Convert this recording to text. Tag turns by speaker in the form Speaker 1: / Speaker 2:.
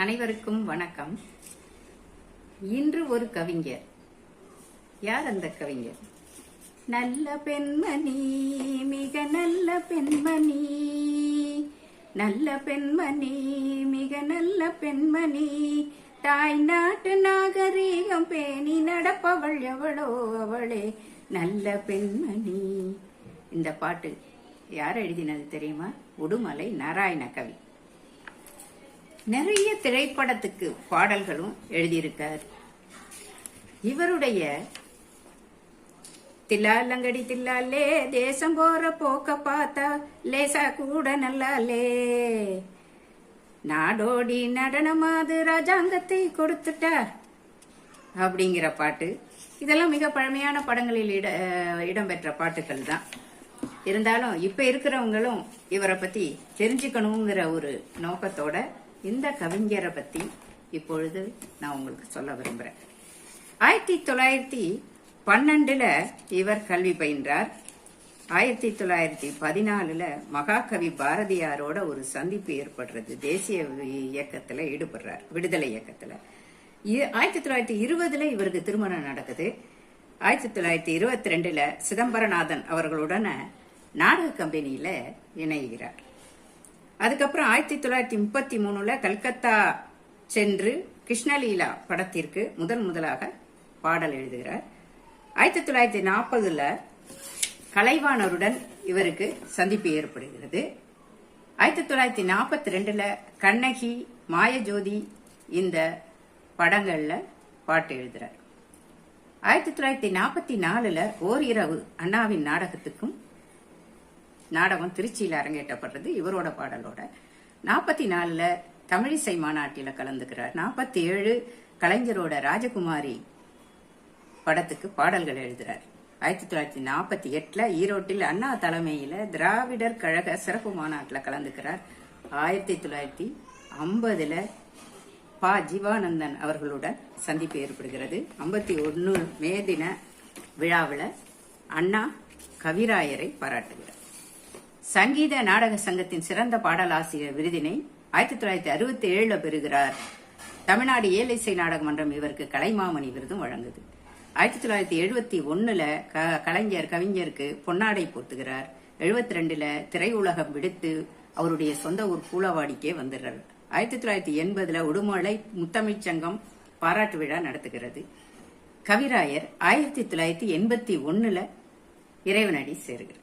Speaker 1: அனைவருக்கும் வணக்கம். இன்று ஒரு கவிஞர். யார் அந்த கவிஞர்? நல்ல பெண்மணி, மிக நல்ல பெண்மணி, நல்ல பெண்மணி, மிக நல்ல பெண்மணி, தாய் நாட்டு நாகரீகம் பேணி நடப்பவள் எவளோ அவளே நல்ல பெண்மணி. இந்த பாட்டு யார் எழுதினது தெரியுமா? உடுமலை நாராயண கவி. நிறைய திரைப்படத்துக்கு பாடல்களும் எழுதியிருக்கார். இவருடைய தில்லாலங்கடி தில்லாலே, தேசம் போற போக்க பார்த்தா லேசா கூட நல்லாலே, நாடோடி நடனமாது ராஜாங்கத்தை கொடுத்துட்டார் அப்படிங்கிற பாட்டு. இதெல்லாம் மிக பழமையான படங்களில் இடம்பெற்ற பாட்டுகள் தான். இருந்தாலும் இப்ப இருக்கிறவங்களும் இவரை பத்தி தெரிஞ்சுக்கணுங்கிற ஒரு நோக்கத்தோட இந்த கவிஞரை பத்தி இப்பொழுது நான் உங்களுக்கு சொல்ல விரும்புறேன். 1912 இவர் கல்வி பயின்றார். 1914 மகாகவி பாரதியாரோட ஒரு சந்திப்பு ஏற்படுறது. தேசிய இயக்கத்துல ஈடுபடுறார், விடுதலை இயக்கத்துல. 1920 இவருக்கு திருமணம் நடக்குது. 1922 சிதம்பரநாதன் அவர்களுடன் நாடக கம்பெனியில இணைகிறார். அதுக்கப்புறம் 1933 கல்கத்தா சென்று கிருஷ்ணலீலா படத்திற்கு முதலாக பாடல் எழுதுகிறார். 1940 கலைவாணருடன் இவருக்கு சந்திப்பு ஏற்படுகிறது. 1942 கண்ணகி, மாயஜோதி இந்த படங்கள்ல பாட்டு எழுதுறார். 1944 ஓரிரவு அண்ணாவின் நாடகத்துக்கும் நாடகம் திருச்சியில் அரங்கேற்றப்படுறது இவரோட பாடலோட. 44 தமிழிசை மாநாட்டில கலந்துக்கிறார். 47 கலைஞரோட ராஜகுமாரி படத்துக்கு பாடல்கள் எழுதுறார். 1948 ஈரோட்டில் அண்ணா தலைமையில திராவிடர் கழக சிறப்பு மாநாட்டில் கலந்துக்கிறார். 1950 பா ஜீவானந்தன் அவர்களுடன் சந்திப்பு ஏற்படுகிறது. 51 மே தின விழாவில் அண்ணா கவிராயரை பாராட்டுகிறார். சங்கீத நாடக சங்கத்தின் சிறந்த பாடலாசிரியர் விருதினை 1967 பெறுகிறார். தமிழ்நாடு ஏலிசை நாடக மன்றம் இவருக்கு கலைமாமணி விருதும் வழங்குது. 1971 கவிஞருக்கு பொன்னாடை போர்த்துகிறார். 72 திரையுலகம் விடுத்து அவருடைய சொந்த ஊர் பூலவாடிக்கே வந்துடுறார். 1980 உடுமலை முத்தமிழ்ச் சங்கம் பாராட்டு விழா நடத்துகிறது. கவிராயர் 1981 இறைவனடி சேருகிறார்.